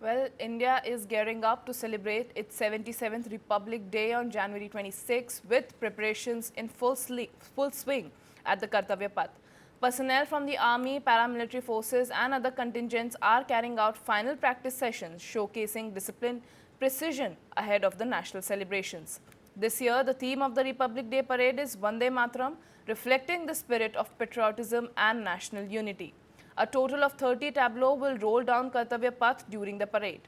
Well, India is gearing up to celebrate its 77th Republic Day on January 26 with preparations in full swing at the Kartavya Path. Personnel from the army, paramilitary forces and other contingents are carrying out final practice sessions showcasing discipline, precision ahead of the national celebrations. This year, the theme of the Republic Day parade is Vande Mataram, reflecting the spirit of patriotism and national unity. A total of 30 tableaux will roll down Kartavya Path during the parade.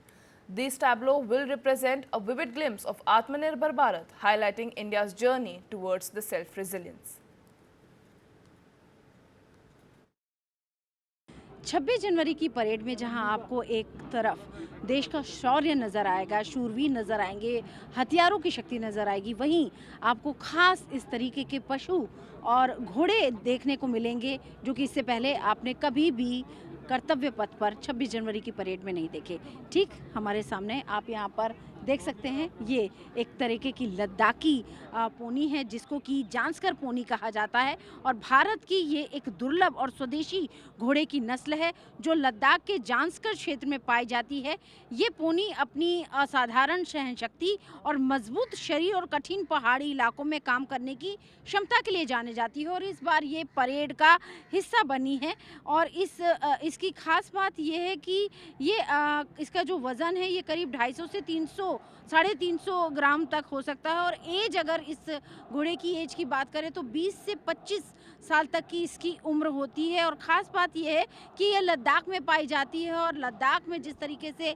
These tableaux will represent a vivid glimpse of Atmanirbhar Bharat, highlighting India's journey towards the self-resilience. 26 जनवरी की parade में जहां आपको एक तरफ देश का शौर्य नज़र आएगा, शूरवीर नज़र आएंगे, हथियारों की शक्ति नज़र आएगी, वहीं आपको खास इस तरीके के पशु और घोड़े देखने को मिलेंगे जो कि इससे पहले आपने कभी भी कर्तव्य पथ पर 26 जनवरी की परेड में नहीं देखे। ठीक हमारे सामने आप यहाँ पर देख सकते हैं, ये एक तरीके की लद्दाखी पोनी है जिसको कि जांस्कर पोनी कहा जाता है और भारत की ये एक दुर्लभ और स्वदेशी घोड़े की नस्ल है जो लद्दाख के जांस्कर क्षेत्र में पाई जाती है। ये पोनी अपनी असाधारण सहनशक्ति और मजबूत शरीर और कठिन पहाड़ी इलाकों में काम करने की क्षमता के लिए जाने जाती है और इस बार ये परेड का हिस्सा बनी है। और इसकी खास बात ये है कि ये इसका जो वज़न है ये करीब 250 से 300 ग्राम तक हो सकता है और एज अगर इस घोड़े की एज की बात करें तो 20 से 25 साल तक की इसकी उम्र होती है। और ख़ास बात यह है कि ये लद्दाख में पाई जाती है और लद्दाख में जिस तरीके से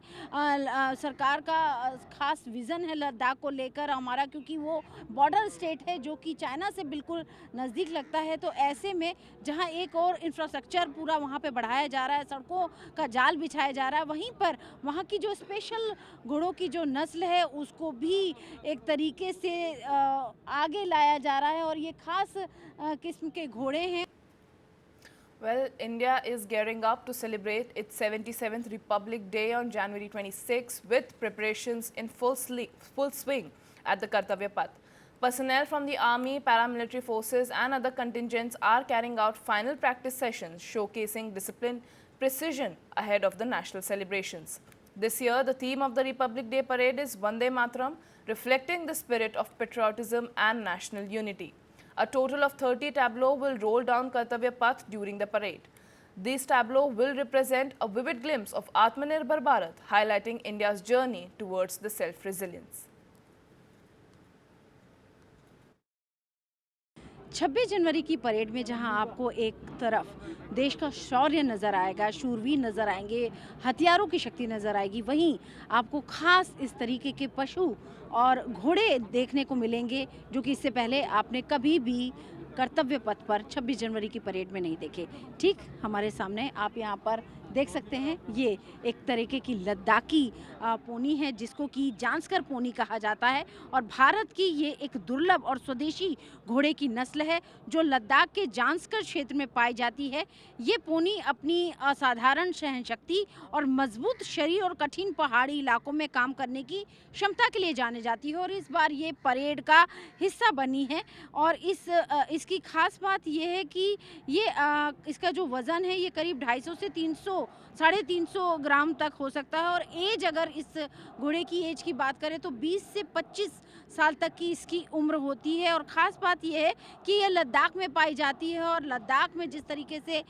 सरकार का ख़ास विज़न है लद्दाख को लेकर हमारा, क्योंकि वो बॉर्डर स्टेट है जो कि चाइना से बिल्कुल नज़दीक लगता है, तो ऐसे में जहाँ एक और इंफ्रास्ट्रक्चर पूरा वहाँ पे बढ़ाया जा रहा है, सड़कों का जाल बिछाया जा रहा है, वहीं पर वहाँ की जो स्पेशल घोड़ों की जो नस्ल है उसको भी एक तरीके से आगे लाया जा रहा है और ये खास किस्म के घोड़े हैं। Well, India is gearing up to celebrate its 77th Republic Day on January 26 with preparations in full swing at the Kartavya Path. Personnel from the army, paramilitary forces and other contingents are carrying out final practice sessions showcasing discipline, precision ahead of the national celebrations. This year, the theme of the Republic Day parade is Vande Mataram, reflecting the spirit of patriotism and national unity. A total of 30 tableaux will roll down Kartavya Path during the parade. These tableaux will represent a vivid glimpse of Atmanirbhar Bharat, highlighting India's journey towards the self-resilience. 26 जनवरी की parade में जहां आपको एक तरफ देश का शौर्य नज़र आएगा, शूरवीर नज़र आएंगे, हथियारों की शक्ति नज़र आएगी, वहीं आपको खास इस तरीके के पशु और घोड़े देखने को मिलेंगे जो कि इससे पहले आपने कभी भी कर्तव्य पथ पर 26 जनवरी की परेड में नहीं देखे। ठीक हमारे सामने आप यहाँ पर देख सकते हैं, ये एक तरीके की लद्दाखी पोनी है जिसको कि जांस्कर पोनी कहा जाता है और भारत की ये एक दुर्लभ और स्वदेशी घोड़े की नस्ल है जो लद्दाख के जांस्कर क्षेत्र में पाई जाती है। ये पोनी अपनी असाधारण सहनशक्ति और मजबूत शरीर और कठिन पहाड़ी इलाकों में काम करने की क्षमता के लिए जाने जाती है और इस बार ये परेड का हिस्सा बनी है। और इसकी खास बात ये है कि ये इसका जो वज़न है ये करीब 250 से 300 ग्राम तक हो सकता है और एज अगर इस घोड़े की एज की बात करें तो 20 से 25 साल तक की इसकी उम्र होती है। और ख़ास बात यह है कि ये लद्दाख में पाई जाती है और लद्दाख में जिस तरीके से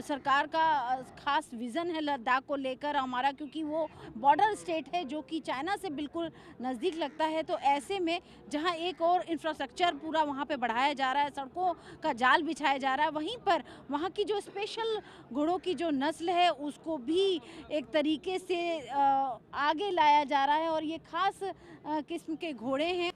सरकार का ख़ास विज़न है लद्दाख को लेकर हमारा, क्योंकि वो बॉर्डर स्टेट है जो कि चाइना से बिल्कुल नज़दीक लगता है, तो ऐसे में जहाँ एक और इंफ्रास्ट्रक्चर पूरा वहाँ पे बढ़ाया जा रहा है, सड़कों का जाल बिछाया जा रहा है, वहीं पर वहाँ की जो स्पेशल घोड़ों की जो नस्ल है उसको भी एक तरीके से आगे लाया जा रहा है और ये खास किस्म के घोड़े हैं।